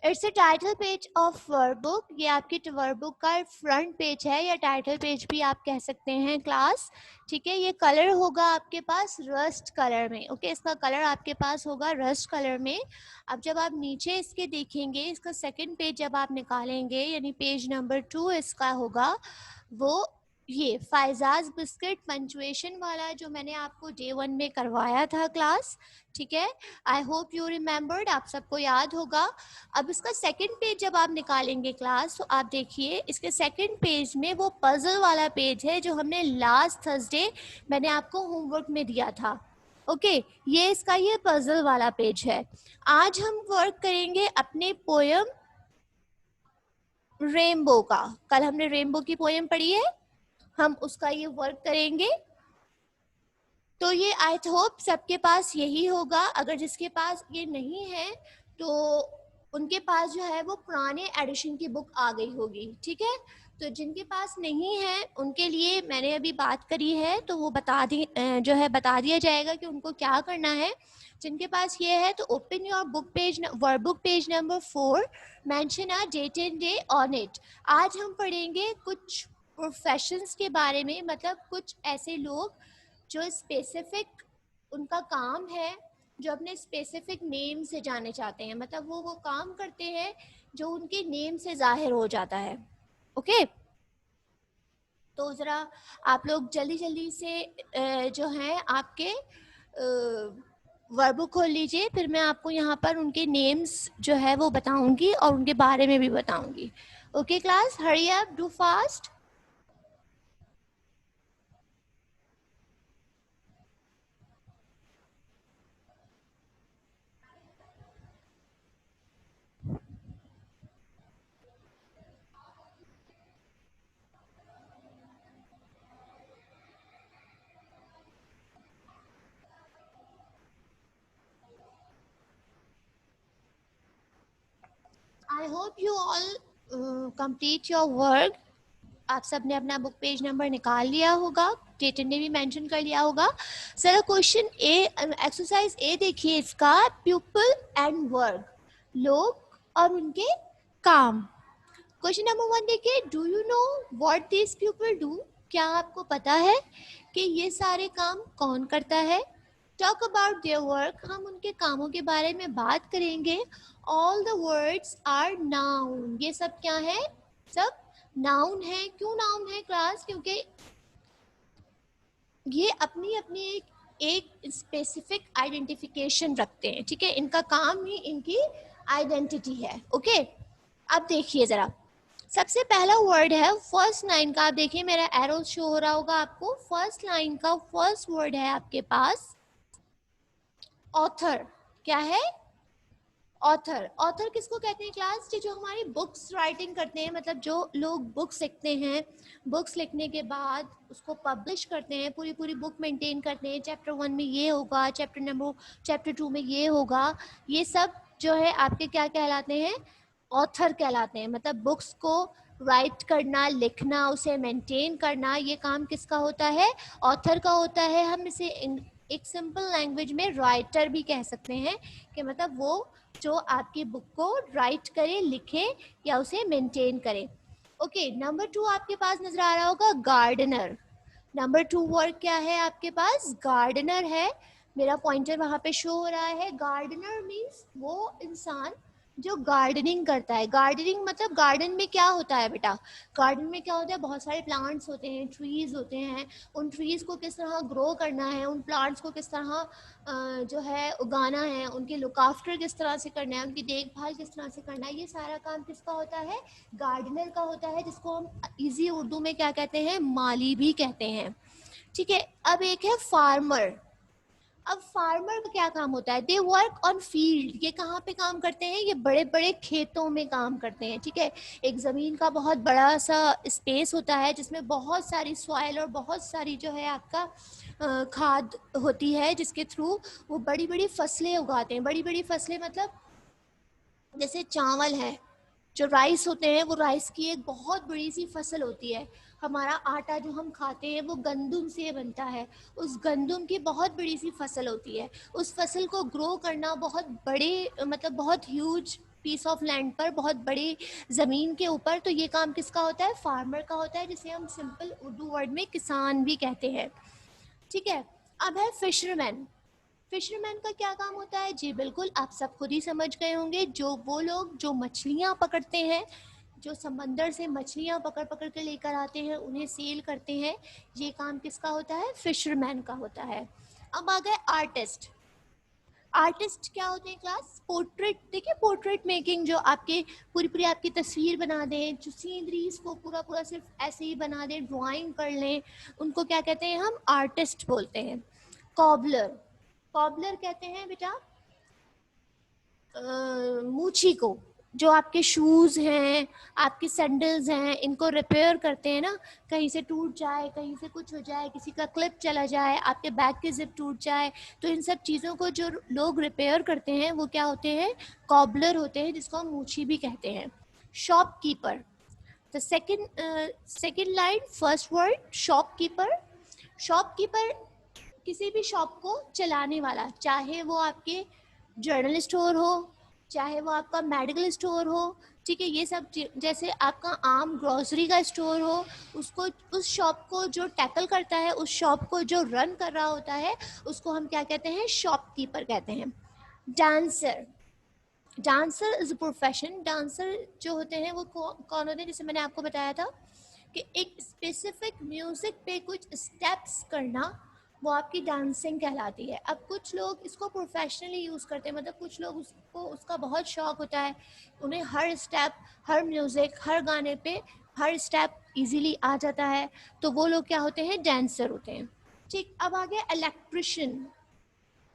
It's a title page of workbook. ये आपकी workbook का फ्रंट पेज है या टाइटल पेज भी आप कह सकते हैं क्लास। ठीक है, ये कलर होगा आपके पास रस्ट कलर में। ओके, इसका कलर आपके पास होगा रस्ट कलर में। अब जब आप नीचे इसके देखेंगे, इसका सेकंड पेज जब आप निकालेंगे, यानी पेज नंबर 2 इसका होगा, वो ये फाइजाज बिस्किट पंचुएशन वाला जो मैंने आपको डे 1 में करवाया था क्लास। ठीक है, आई होप यू रिमेम्बर्ड, आप सबको याद होगा। अब इसका सेकंड पेज जब आप निकालेंगे क्लास, तो आप देखिए इसके सेकंड पेज में वो पजल वाला पेज है जो हमने लास्ट थर्सडे मैंने आपको होमवर्क में दिया था। ओके, ये इसका ये पजल वाला पेज है। आज हम वर्क करेंगे अपने पोयम रेनबो का। कल हमने रेनबो की पोयम पढ़ी है, हम उसका ये वर्क करेंगे। तो ये आई होप सबके पास यही होगा। अगर जिसके पास ये नहीं है तो उनके पास जो है वो पुराने एडिशन की बुक आ गई होगी। ठीक है, तो जिनके पास नहीं है उनके लिए मैंने अभी बात करी है, तो वो जो है बता दिया जाएगा कि उनको क्या करना है। जिनके पास ये है तो open your book page, workbook page number 4, mention a date and day on it. आज हम पढ़ेंगे कुछ प्रोफेशंस के बारे में, मतलब कुछ ऐसे लोग जो स्पेसिफिक उनका काम है, जो अपने स्पेसिफिक नेम से जाने चाहते हैं, मतलब वो काम करते हैं जो उनके नेम से जाहिर हो जाता है। ओके, तो ज़रा आप लोग जल्दी जल्दी से जो है आपके वर्बुक खोल लीजिए, फिर मैं आपको यहाँ पर उनके नेम्स जो है वो बताऊंगी और उनके बारे में भी बताऊंगी। Okay class, hurry up, do fast. I hope you all complete your work. आप सब ने अपना बुक पेज नंबर निकाल लिया होगा, डेटन ने भी मेंशन कर लिया होगा। सर क्वेश्चन ए, एक्सरसाइज ए देखिए इसका, पीपल एंड वर्क, लोग और उनके काम। क्वेश्चन नंबर 1 देखिए, do you know what this people do? क्या आपको पता है कि ये सारे काम कौन करता है? टॉक अबाउट देयर वर्क, हम उनके कामों के बारे में बात करेंगे। All the words are noun, ये सब क्या है? सब नाउन है। क्यों नाउन है क्लास? क्योंकि ये अपनी अपनी एक स्पेसिफिक आइडेंटिफिकेशन रखते हैं। ठीक है, इनका काम ही इनकी आइडेंटिटी है। ओके, अब देखिए जरा, सबसे पहला वर्ड है फर्स्ट लाइन का। आप देखिए मेरा एरो शो हो रहा होगा आपको। फर्स्ट लाइन का फर्स्ट वर्ड है आपके पास ऑथर। क्या है? ऑथर। ऑथर किसको कहते हैं क्लास? जो हमारी बुक्स राइटिंग करते हैं, मतलब जो लोग बुक्स लिखते हैं, बुक्स लिखने के बाद उसको पब्लिश करते हैं, पूरी पूरी बुक मेंटेन करते हैं। चैप्टर 1 में ये होगा, चैप्टर 2 में ये होगा, ये सब जो है आपके क्या कहलाते हैं? ऑथर कहलाते हैं। मतलब बुक्स को राइट करना, लिखना, उसे मेंटेन करना, ये काम किसका होता है? ऑथर का होता है। हम इसे एक सिंपल लैंग्वेज में राइटर भी कह सकते हैं, कि मतलब वो जो आपकी बुक को राइट करे, लिखे या उसे मेंटेन करे। ओके, नंबर 2 आपके पास नजर आ रहा होगा गार्डनर। नंबर 2 वर्ड क्या है आपके पास? गार्डनर है। मेरा पॉइंटर वहां पे शो हो रहा है। गार्डनर मीन्स वो इंसान जो गार्डनिंग करता है। गार्डनिंग मतलब गार्डन में क्या होता है बेटा? गार्डन में क्या होता है? बहुत सारे प्लांट्स होते हैं, ट्रीज होते हैं। उन ट्रीज को किस तरह ग्रो करना है, उन प्लांट्स को किस तरह जो है उगाना है, उनके लुक आफ्टर किस तरह से करना है, उनकी देखभाल किस तरह से करना है, ये सारा काम किसका होता है? गार्डनर का होता है, जिसको हम इजी उर्दू में क्या कहते हैं? माली भी कहते हैं। ठीक है, अब एक है फार्मर। अब फार्मर का क्या काम होता है? They work on field. ये कहाँ पे काम करते हैं? ये बड़े बड़े खेतों में काम करते हैं। ठीक है, एक ज़मीन का बहुत बड़ा सा स्पेस होता है जिसमें बहुत सारी सॉइल और बहुत सारी जो है आपका खाद होती है, जिसके थ्रू वो बड़ी बड़ी फसलें उगाते हैं। बड़ी बड़ी फसलें मतलब जैसे चावल है, जो राइस होते हैं, वो राइस की एक बहुत बड़ी सी फसल होती है। हमारा आटा जो हम खाते हैं वो गंदुम से बनता है। उस गंदुम की बहुत बड़ी सी फसल होती है। उस फसल को ग्रो करना बहुत बड़े, मतलब बहुत ह्यूज पीस ऑफ लैंड पर, बहुत बड़ी ज़मीन के ऊपर, तो ये काम किसका होता है? फार्मर का होता है, जिसे हम सिंपल उर्दू वर्ड में किसान भी कहते हैं। ठीक है, अब है फिशरमैन। फिशरमैन का क्या काम होता है? जी बिल्कुल, आप सब खुद ही समझ गए होंगे, जो वो लोग जो मछलियाँ पकड़ते हैं, जो समंदर से मछलियाँ पकड़ पकड़ के लेकर आते हैं, उन्हें सेल करते हैं, ये काम किसका होता है? फिशरमैन का होता है। अब आ गए आर्टिस्ट। आर्टिस्ट क्या होते हैं क्लास? पोर्ट्रेट, देखिए पोर्ट्रेट मेकिंग, जो आपके पूरी पूरी आपकी तस्वीर बना दें, जो सीनरीज को पूरा पूरा सिर्फ ऐसे ही बना दें, ड्राइंग कर लें, उनको क्या कहते हैं? हम आर्टिस्ट बोलते हैं। कॉबलर, कॉबलर कहते हैं बेटा मूची को, जो आपके शूज़ हैं, आपके सैंडल्स हैं, इनको रिपेयर करते हैं ना, कहीं से टूट जाए, कहीं से कुछ हो जाए, किसी का क्लिप चला जाए, आपके बैग की जिप टूट जाए, तो इन सब चीज़ों को जो लोग रिपेयर करते हैं वो क्या होते हैं? कॉबलर होते हैं, जिसको हम मूची भी कहते हैं। Shopkeeper, the second line first word shopkeeper. Shopkeeper किसी भी शॉप को चलाने वाला, चाहे वो आपके जर्नल स्टोर हो, चाहे वो आपका मेडिकल स्टोर हो, ठीक है, ये सब जैसे आपका आम ग्रोसरी का स्टोर हो, उसको, उस शॉप को जो टैकल करता है, उस शॉप को जो रन कर रहा होता है, उसको हम क्या कहते हैं? शॉपकीपर कहते हैं। Dancer, dancer is a profession. Dancer जो होते हैं वो कौन होते हैं? जैसे मैंने आपको बताया था कि एक स्पेसिफिक म्यूज़िक पे कुछ स्टेप्स करना, वो आपकी डांसिंग कहलाती है। अब कुछ लोग इसको प्रोफेशनली यूज़ करते हैं, मतलब कुछ लोग उसको, उसका बहुत शौक़ होता है, उन्हें हर स्टेप, हर म्यूज़िक, हर गाने पे हर स्टेप इजीली आ जाता है, तो वो लोग क्या होते हैं? डांसर होते हैं। ठीक, अब आ गया इलेक्ट्रिशियन।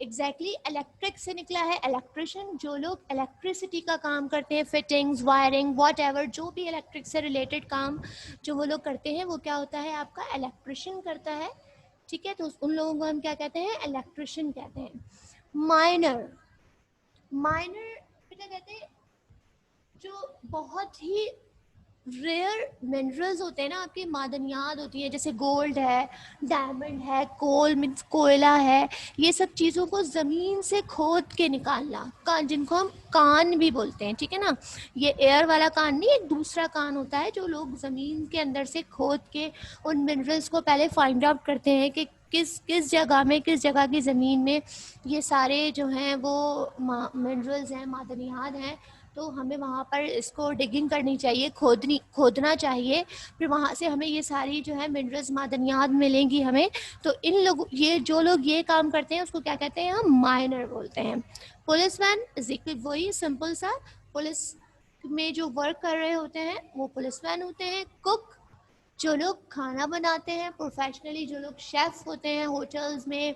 एग्जैक्टली इलेक्ट्रिक से निकला है इलेक्ट्रिशियन। जो लोग इलेक्ट्रिसिटी का काम करते हैं, फिटिंग्स, वायरिंग, वॉट एवर, जो भी इलेक्ट्रिक से रिलेटेड काम जो वो लोग करते हैं, वो क्या होता है? आपका इलेक्ट्रिशियन करता है। ठीक है, तो उन लोगों को हम क्या कहते हैं? इलेक्ट्रिशियन कहते हैं। माइनर, माइनर बेटा कहते हैं जो बहुत ही रेयर मिनरल्स होते हैं ना, आपकी मादनियात होती है, जैसे गोल्ड है, डायमंड है, कोल मीन्स कोयला है, ये सब चीज़ों को ज़मीन से खोद के निकालना, जिनको हम कान भी बोलते हैं, ठीक है ना। ये एयर वाला कान नहीं, एक दूसरा कान होता है जो लोग ज़मीन के अंदर से खोद के उन मिनरल्स को पहले फाइंड आउट करते हैं कि किस किस जगह में, किस जगह की ज़मीन में ये सारे जो हैं वो मिनरल्स हैं, मादनियात हैं, तो हमें वहाँ पर इसको डिगिंग करनी चाहिए, खोदना चाहिए, फिर वहाँ से हमें ये सारी जो है मिनरल्स, मादनियात मिलेंगी हमें। तो इन लोग, ये जो लोग ये काम करते हैं उसको क्या कहते हैं? हम माइनर बोलते हैं। पुलिसमैन वही सिंपल सा, पुलिस में जो वर्क कर रहे होते हैं वो पुलिसमैन होते हैं। कुक, जो लोग खाना बनाते हैं प्रोफेशनली, जो लोग शेफ़ होते हैं होटल्स में,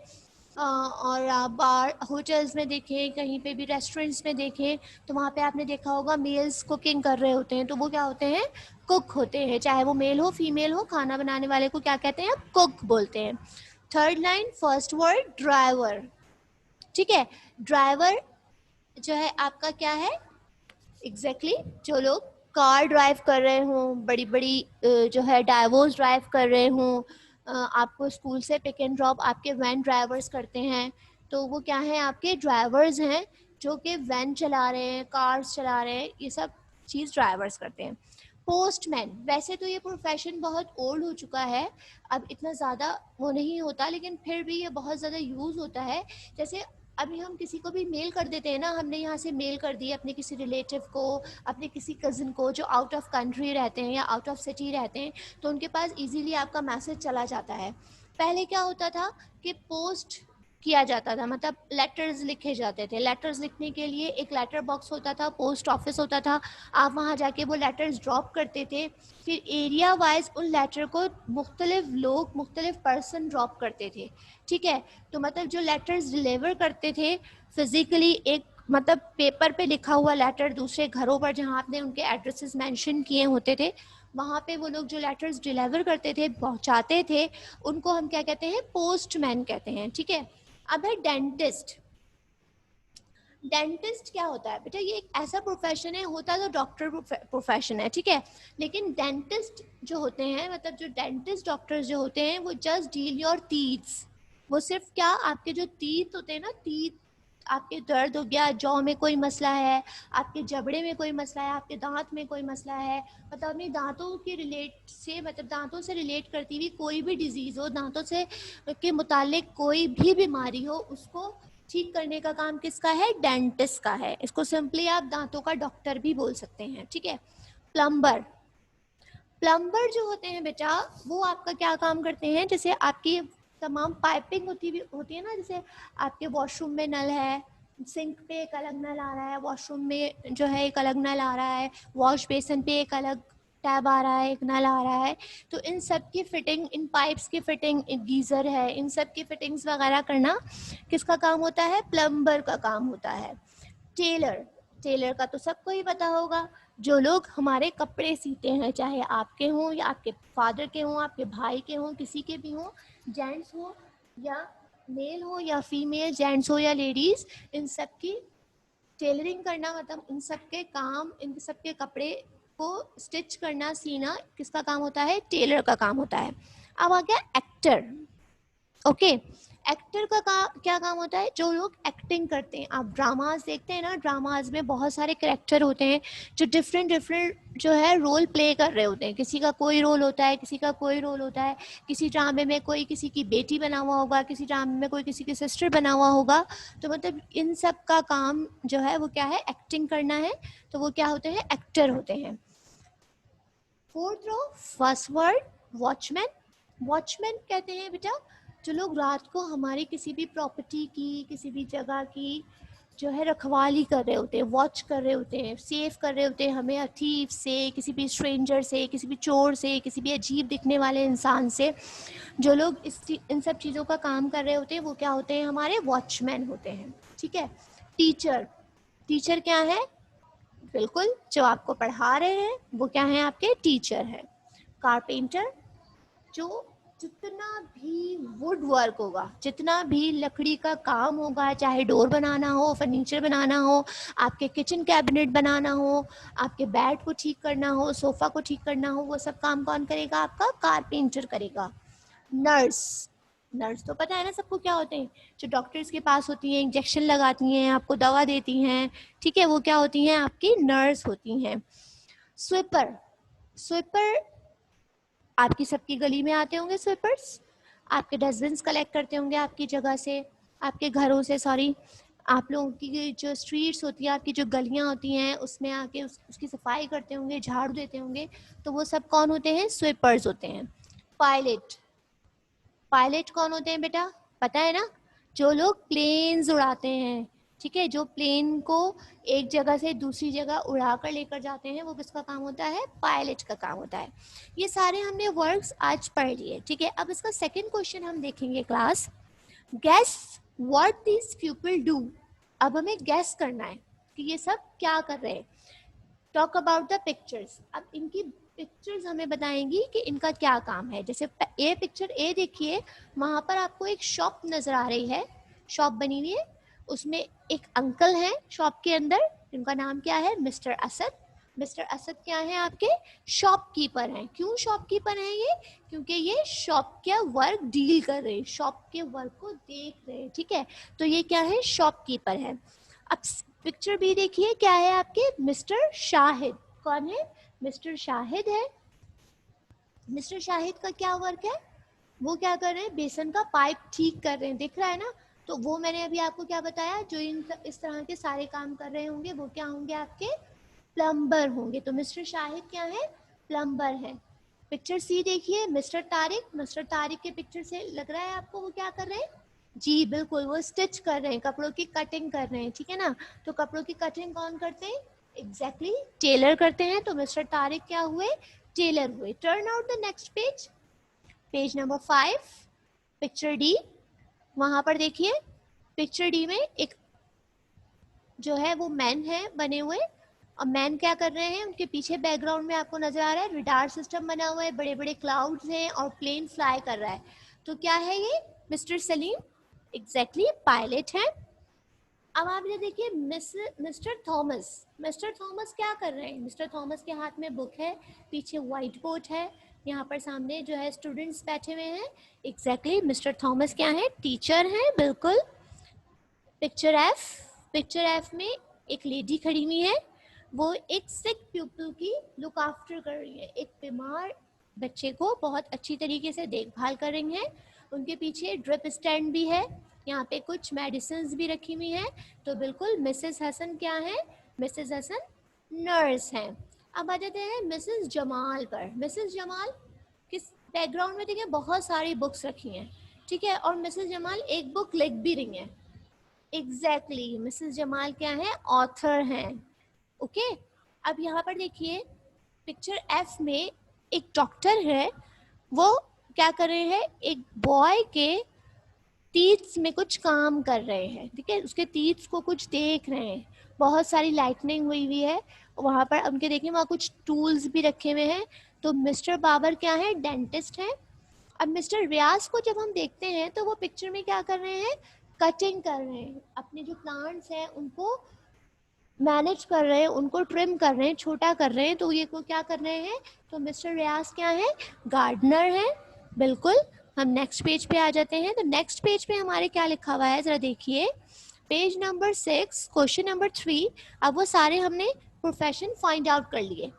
और आप बार होटल्स में देखें, कहीं पे भी रेस्टोरेंट्स में देखें, तो वहाँ पे आपने देखा होगा मेल्स कुकिंग कर रहे होते हैं, तो वो क्या होते हैं? कुक होते हैं। चाहे वो मेल हो फीमेल हो, खाना बनाने वाले को क्या कहते हैं? कुक बोलते हैं। Third line first word driver. ठीक है, ड्राइवर जो है आपका क्या है? एग्जैक्टली जो लोग कार ड्राइव कर रहे हों, बड़ी बड़ी जो है डाइवोर्स ड्राइव कर रहे हों, आपको स्कूल से पिक एंड ड्रॉप आपके वैन ड्राइवर्स करते हैं, तो वो क्या हैं? आपके ड्राइवर्स हैं, जो कि वैन चला रहे हैं, कार्स चला रहे हैं, ये सब चीज़ ड्राइवर्स करते हैं। पोस्टमैन, वैसे तो ये प्रोफेशन बहुत ओल्ड हो चुका है, अब इतना ज़्यादा वो नहीं होता, लेकिन फिर भी ये बहुत ज़्यादा यूज़ होता है। जैसे अभी हम किसी को भी मेल कर देते हैं ना, हमने यहाँ से मेल कर दिया अपने किसी रिलेटिव को, अपने किसी कज़न को जो आउट ऑफ कंट्री रहते हैं या आउट ऑफ सिटी रहते हैं, तो उनके पास इजीली आपका मैसेज चला जाता है। पहले क्या होता था कि पोस्ट किया जाता था, मतलब लेटर्स लिखे जाते थे। लेटर्स लिखने के लिए एक लेटर बॉक्स होता था, पोस्ट ऑफिस होता था, आप वहाँ जाके वो लेटर्स ड्रॉप करते थे। फिर एरिया वाइज उन लेटर को मुख्तलिफ लोग, मुख्तलिफ पर्सन ड्रॉप करते थे। ठीक है, तो मतलब जो लेटर्स डिलीवर करते थे फिज़िकली, एक मतलब पेपर पे लिखा हुआ लेटर दूसरे घरों पर जहाँ आपने उनके एड्रेसेस मेंशन किए होते थे, वहाँ पे वो लोग जो लेटर्स डिलीवर करते थे, पहुँचाते थे, उनको हम क्या कहते हैं? पोस्टमैन कहते हैं। ठीक है, अब है डेंटिस्ट। डेंटिस्ट क्या होता है बेटा? ये एक ऐसा प्रोफेशन है, होता तो डॉक्टर प्रोफेशन है, ठीक है, लेकिन डेंटिस्ट जो होते हैं, मतलब जो डेंटिस्ट डॉक्टर्स जो होते हैं, वो जस्ट डील योर टीथ्स। वो सिर्फ क्या, आपके जो टीथ होते हैं ना, टीथ आपके दर्द हो गया, जौ में कोई मसला है, आपके जबड़े में कोई मसला है, आपके दांत में कोई मसला है, मतलब अपनी दांतों के रिलेट से, मतलब दांतों से रिलेट करती हुई कोई भी डिजीज़ हो, दांतों से के मुतालिक कोई भी बीमारी हो, उसको ठीक करने का काम किसका है? डेंटिस्ट का है। इसको सिंपली आप दांतों का डॉक्टर भी बोल सकते हैं, ठीक है। प्लम्बर, प्लम्बर जो होते हैं बेटा, वो आपका क्या काम करते हैं? जैसे आपकी तमाम पाइपिंग होती है ना, जैसे आपके वॉशरूम में नल है, सिंक पे एक अलग नल आ रहा है, वॉशरूम में जो है एक अलग नल आ रहा है, वॉश बेसिन पे एक अलग टैब आ रहा है, एक नल आ रहा है, तो इन सब की फिटिंग, इन पाइप्स की फिटिंग, गीज़र है, इन सब की फिटिंग्स वगैरह करना किसका काम होता है? प्लम्बर का काम होता है। टेलर, टेलर का तो सबको ही पता होगा, जो लोग हमारे कपड़े सीते हैं, चाहे आपके हों या आपके फादर के हों, आपके भाई के हों, किसी के भी हों, जेंट्स हो या मेल हो या फीमेल, जेंट्स हो या लेडीज़, इन सब की टेलरिंग करना, मतलब इन सब के काम, इन सब के कपड़े को स्टिच करना, सीना किसका काम होता है? टेलर का काम होता है। अब आ गया एक्टर। ओके, एक्टर का क्या काम होता है? जो लोग एक्टिंग करते हैं, आप ड्रामाज देखते हैं ना, ड्रामाज में बहुत सारे कैरेक्टर होते हैं जो डिफरेंट डिफरेंट जो है रोल प्ले कर रहे होते हैं, किसी का कोई रोल होता है, किसी का कोई रोल होता है, किसी ड्रामे में कोई किसी की बेटी बना हुआ होगा, किसी ड्रामे में कोई किसी की सिस्टर बना हुआ होगा, तो मतलब इन सब का काम जो है वो क्या है? एक्टिंग करना है, तो वो क्या होते हैं? एक्टर होते हैं। Fourth row, first word, watchman. Watchman कहते हैं बेटा जो लोग रात को हमारी किसी भी प्रॉपर्टी की, किसी भी जगह की जो है रखवाली कर रहे होते हैं, वॉच कर रहे होते हैं, सेव कर रहे होते हैं हमें थीफ से, किसी भी स्ट्रेंजर से, किसी भी चोर से, किसी भी अजीब दिखने वाले इंसान से। जो लोग इन सब चीज़ों का काम कर रहे होते हैं वो क्या होते हैं? हमारे वॉचमैन होते हैं, ठीक है। टीचर, टीचर क्या है? बिल्कुल, जो आपको पढ़ा रहे हैं वो क्या है? आपके टीचर हैं। कारपेंटर, जो जितना भी वुड वर्क होगा, जितना भी लकड़ी का काम होगा, चाहे डोर बनाना हो, फर्नीचर बनाना हो, आपके किचन कैबिनेट बनाना हो, आपके बेड को ठीक करना हो, सोफ़ा को ठीक करना हो, वो सब काम कौन करेगा? आपका कारपेंटर करेगा। नर्स, नर्स तो पता है ना सबको क्या होते हैं? जो डॉक्टर्स के पास होती हैं, इंजेक्शन लगाती हैं, आपको दवा देती हैं, ठीक है, वो क्या होती हैं? आपकी नर्स होती हैं। स्वीपर, स्वीपर आपकी सबकी गली में आते होंगे स्वीपर्स, आपके डस्टबिन्स कलेक्ट करते होंगे आपकी जगह से, आपके घरों से, सॉरी, आप लोगों की जो स्ट्रीट्स होती हैं, आपकी जो गलियां होती हैं, उसमें आके उसकी सफाई करते होंगे, झाड़ू देते होंगे, तो वो सब कौन होते हैं? स्वीपर्स होते हैं। पायलट, पायलट कौन होते हैं बेटा? पता है ना, जो लोग प्लेन्स उड़ाते हैं, ठीक है, जो प्लेन को एक जगह से दूसरी जगह उड़ा कर लेकर जाते हैं, वो किसका काम होता है? पायलट का काम होता है। ये सारे हमने वर्ड्स आज पढ़ लिए, ठीक है। अब इसका सेकंड क्वेश्चन हम देखेंगे class, gas what this people do. अब हमें गैस करना है कि ये सब क्या कर रहे हैं। टॉक अबाउट द पिक्चर्स, अब इनकी पिक्चर्स हमें बताएंगी कि इनका क्या काम है। जैसे ए पिक्चर ए देखिए, वहाँ पर आपको एक शॉप नज़र आ रही है, शॉप बनी हुई है, उसमें एक अंकल हैं शॉप के अंदर, इनका नाम क्या है? मिस्टर असद। मिस्टर असद क्या है? आपके शॉपकीपर हैं। क्यों शॉपकीपर हैं ये? क्योंकि ये शॉप का वर्क डील कर रहे हैं, शॉप के वर्क को देख रहे हैं, ठीक है, तो ये क्या है? शॉपकीपर है। अब पिक्चर भी देखिए, क्या है आपके? मिस्टर शाहिद। कौन है? मिस्टर शाहिद है। मिस्टर शाहिद का क्या वर्क है? वो क्या कर रहे हैं? बेसन का पाइप ठीक कर रहे हैं, दिख रहा है ना। तो वो मैंने अभी आपको क्या बताया, जो इस तरह के सारे काम कर रहे होंगे वो क्या होंगे? आपके प्लम्बर होंगे। तो मिस्टर शाहिद क्या है? प्लम्बर है। पिक्चर सी देखिए, मिस्टर तारिक। मिस्टर तारिक के पिक्चर से लग रहा है आपको वो क्या कर रहे हैं? जी बिल्कुल, वो स्टिच कर रहे हैं, कपड़ों की कटिंग कर रहे हैं, ठीक है ना। तो कपड़ों की कटिंग कौन करते हैं? एग्जैक्टली टेलर करते हैं। तो मिस्टर तारिक क्या हुए? टेलर हुए। Turn out the next page, page number 5, picture D. वहां पर देखिए, पिक्चर डी में एक जो है वो मैन है बने हुए, और मैन क्या कर रहे हैं? उनके पीछे बैकग्राउंड में आपको नजर आ रहा है रडार सिस्टम बना हुआ है, बड़े बड़े क्लाउड्स हैं और प्लेन फ्लाई कर रहा है। तो क्या है ये? मिस्टर सलीम, एग्जैक्टली पायलट है। अब आप ये देखिए, मिस्टर थॉमस। मिस्टर थॉमस क्या कर रहे हैं? मिस्टर थॉमस के हाथ में बुक है, पीछे व्हाइट बोर्ड है, यहाँ पर सामने जो है स्टूडेंट्स बैठे हुए हैं। एग्जैक्टली मिस्टर थॉमस क्या है? टीचर हैं, बिल्कुल। पिक्चर एफ में एक लेडी खड़ी हुई है, वो एक सिक पीपल की लुक आफ्टर कर रही है, एक बीमार बच्चे को बहुत अच्छी तरीके से देखभाल कर रही हैं। उनके पीछे ड्रिप स्टैंड भी है, यहाँ पे कुछ मेडिसिन भी रखी हुई हैं। तो बिल्कुल मिसेस हसन क्या है, मिसेस हसन नर्स हैं। अब आ जाते हैं मिसेस जमाल पर। मिसेस जमाल किस बैकग्राउंड में देखिए बहुत सारी बुक्स रखी हैं, ठीक है, और मिसेस जमाल एक बुक लिख भी रही हैं। एग्जैक्टली मिसेस जमाल क्या है, ऑथर हैं। ओके अब यहाँ पर देखिए पिक्चर एफ में एक डॉक्टर है, वो क्या कर रहे हैं, एक बॉय के टीथ्स में कुछ काम कर रहे हैं, ठीक है, उसके टीथ्स को कुछ देख रहे हैं। बहुत सारी लाइटनिंग हुई हुई है वहाँ पर, उनके देखिए वहाँ कुछ टूल्स भी रखे हुए हैं। तो मिस्टर बाबर क्या है, डेंटिस्ट है। अब मिस्टर रियाज को जब हम देखते हैं तो वो पिक्चर में क्या कर रहे हैं, कटिंग कर रहे हैं, अपने जो प्लांट्स हैं उनको मैनेज कर रहे हैं, उनको ट्रिम कर रहे हैं, छोटा कर रहे हैं। तो ये को क्या कर रहे हैं, तो मिस्टर रियाज क्या है, गार्डनर है। बिल्कुल हम नेक्स्ट पेज पे आ जाते हैं। तो नेक्स्ट पेज पे हमारे क्या लिखा हुआ है, ज़रा देखिए, पेज नंबर 6 क्वेश्चन नंबर 3। अब वो सारे हमने प्रोफेशन फाइंड आउट कर लिए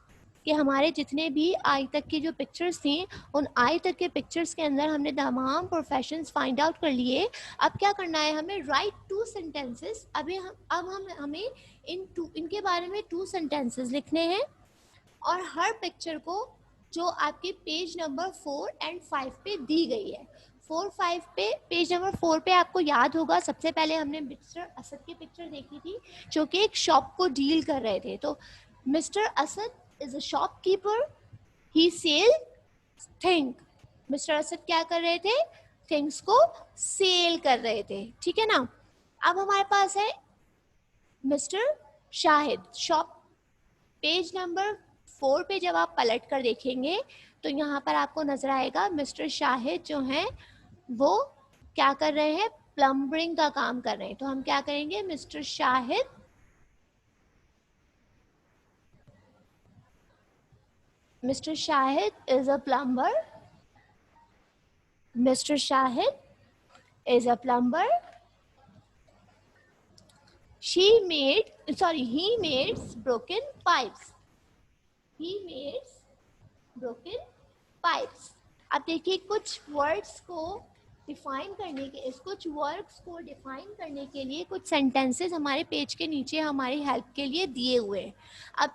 कि हमारे जितने भी आई तक की जो पिक्चर्स थी, उन आई तक के पिक्चर्स के अंदर हमने तमाम प्रोफेशंस फाइंड आउट कर लिए। अब क्या करना है हमें, राइट 2 सेंटेंसेस। अब हम हमें इनके बारे में 2 सेंटेंसेस लिखने हैं, और हर पिक्चर को जो आपके पेज नंबर 4 एंड 5 पे दी गई है। 4-5 पे, पेज नंबर 4 पे आपको याद होगा सबसे पहले हमने मिस्टर असद की पिक्चर देखी थी जो कि एक शॉप को डील कर रहे थे। तो mister Asad is a shopkeeper, he sell thing। Mister Asad क्या कर रहे थे, थिंग्स को सेल कर रहे थे, ठीक है ना। अब हमारे पास है mister Shahid, shop. Page number 4 पे जब आप पलट कर देखेंगे तो यहाँ पर आपको नजर आएगा मिस्टर शाहिद जो हैं वो क्या कर रहे हैं, प्लम्बरिंग का काम कर रहे हैं। तो हम क्या करेंगे, mister Shahid Mr. Shahid is a plumber. Mr. Shahid is a plumber. He makes broken pipes. He makes broken pipes. अब देखिए कुछ वर्ड्स को डिफाइन करने के, कुछ वर्ड्स को डिफाइन करने के लिए कुछ सेंटेंसेस हमारे पेज के नीचे हमारी हेल्प के लिए दिए हुए हैं। अब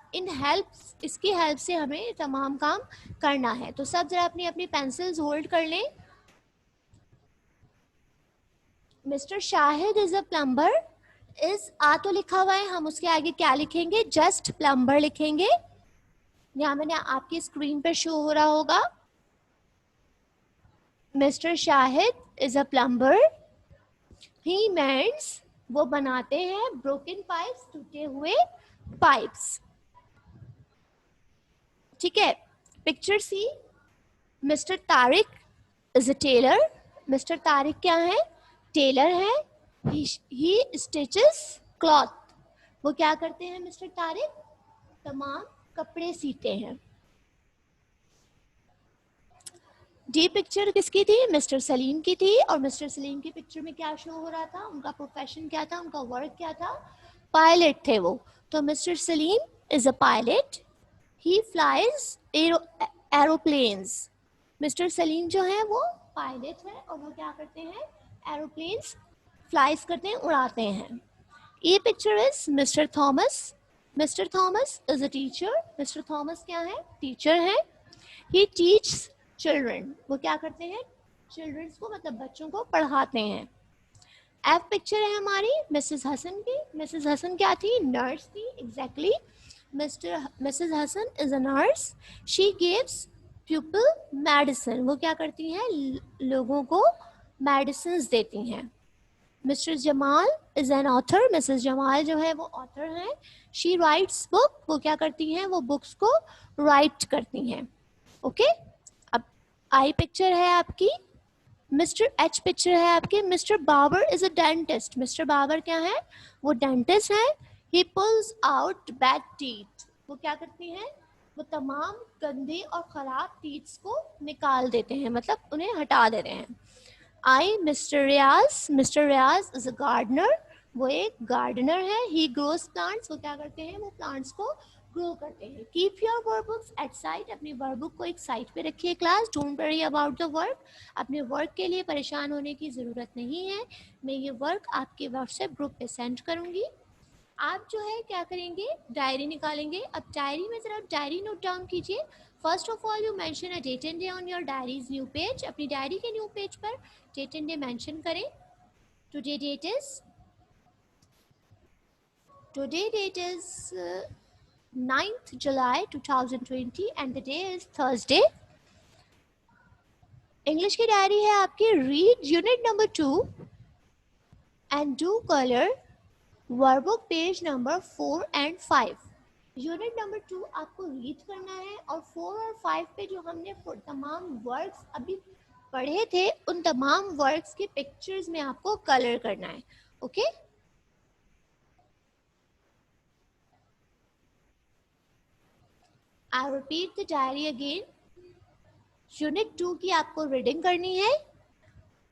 इसकी हेल्प से हमें तमाम काम करना है। तो सब जरा अपनी अपनी पेंसिल्स होल्ड कर लें। Mister Shahid is a plumber, is a तो लिखा हुआ है, हम उसके आगे क्या लिखेंगे, जस्ट प्लम्बर लिखेंगे। यहाँ मैंने आपकी स्क्रीन पर शो हो रहा होगा, mister Shahid is a plumber, he mends वो बनाते हैं, ब्रोकन पाइप्स टूटे हुए पाइप्स, ठीक है। Picture C, mister Tariq is a tailor, mister Tariq क्या है, टेलर है। ही स्टिचेस क्लॉथ, वो क्या करते हैं मिस्टर तारिक, तमाम कपड़े सीते हैं। डी पिक्चर किसकी थी, मिस्टर सलीम की थी, और मिस्टर सलीम की पिक्चर में क्या शो हो रहा था, उनका प्रोफेशन क्या था, उनका वर्क क्या था, पायलट थे वो। तो mister Salim is a pilot, he flies aeroplanes. Mister Salim जो है वो पायलट है और वो क्या करते हैं, एरोप्लेन्स फ्लाइज करते हैं, उड़ाते हैं। ये picture is mister Thomas, mister Thomas is a teacher, mister Thomas क्या है, टीचर है। ही टीच चिल्ड्रन, वो क्या करते हैं, चिल्ड्रंस को मतलब बच्चों को पढ़ाते हैं। एफ पिक्चर है हमारी मिसेस हसन की, मिसेस हसन क्या थी, नर्स थी, exactly. Mrs Hasan is a nurse, she gives people medicine, वो क्या करती हैं, लोगों को मेडिसिन देती हैं। Mister Jamal is an author, Mrs Jamal जो है वो ऑथर हैं। शी राइट्स बुक, वो क्या करती हैं, वो बुक्स को राइट करती हैं। ओके अब आई पिक्चर है आपकी, मिस्टर एच पिक्चर है आपके, mister Babar is a dentist, mister Babar क्या है, वो डेंटिस्ट है। He pulls out bad teeth, वो क्या करती हैं, वो तमाम गंदे और ख़राब टीथ्स को निकाल देते हैं, मतलब उन्हें हटा देते हैं। I mister Riyaz is a gardener, वो एक गार्डनर है, ही ग्रोस प्लांट्स, वो क्या करते हैं, वो प्लांट्स को ग्रो करते हैं। Keep your work books at site, अपनी वर्क बुक को एक साइट पे रखिए class. Don't worry about the work, अपने वर्क के लिए परेशान होने की ज़रूरत नहीं है, मैं ये वर्क आपके व्हाट्सएप ग्रुप पे सेंड करूँगी। आप जो है क्या करेंगे, डायरी निकालेंगे। अब डायरी में ज़रा डायरी नोट डाउन कीजिए। First of all you mention a date and day on your diaries new page, अपनी डायरी के न्यू पेज पर डेट एंड डे मेंशन करें। Today date is Today date is 9th July 2020 and the day is Thursday. English की diary है आपकी, read unit number 2 and do color workbook page number 4 and 5. Unit number 2 आपको read करना है और 4 और 5 पे जो हमने तमाम वर्क्स अभी पढ़े थे उन तमाम वर्क्स के पिक्चर्स में आपको कलर करना है। Okay I repeat the diary again. Unit 2 की आपको रीडिंग करनी है।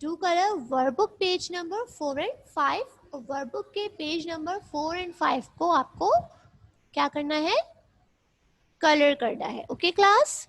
To colour workbook page number 4 and 5। Workbook के पेज नंबर 4 एंड 5 को आपको क्या करना है, कलर करना है। Okay class.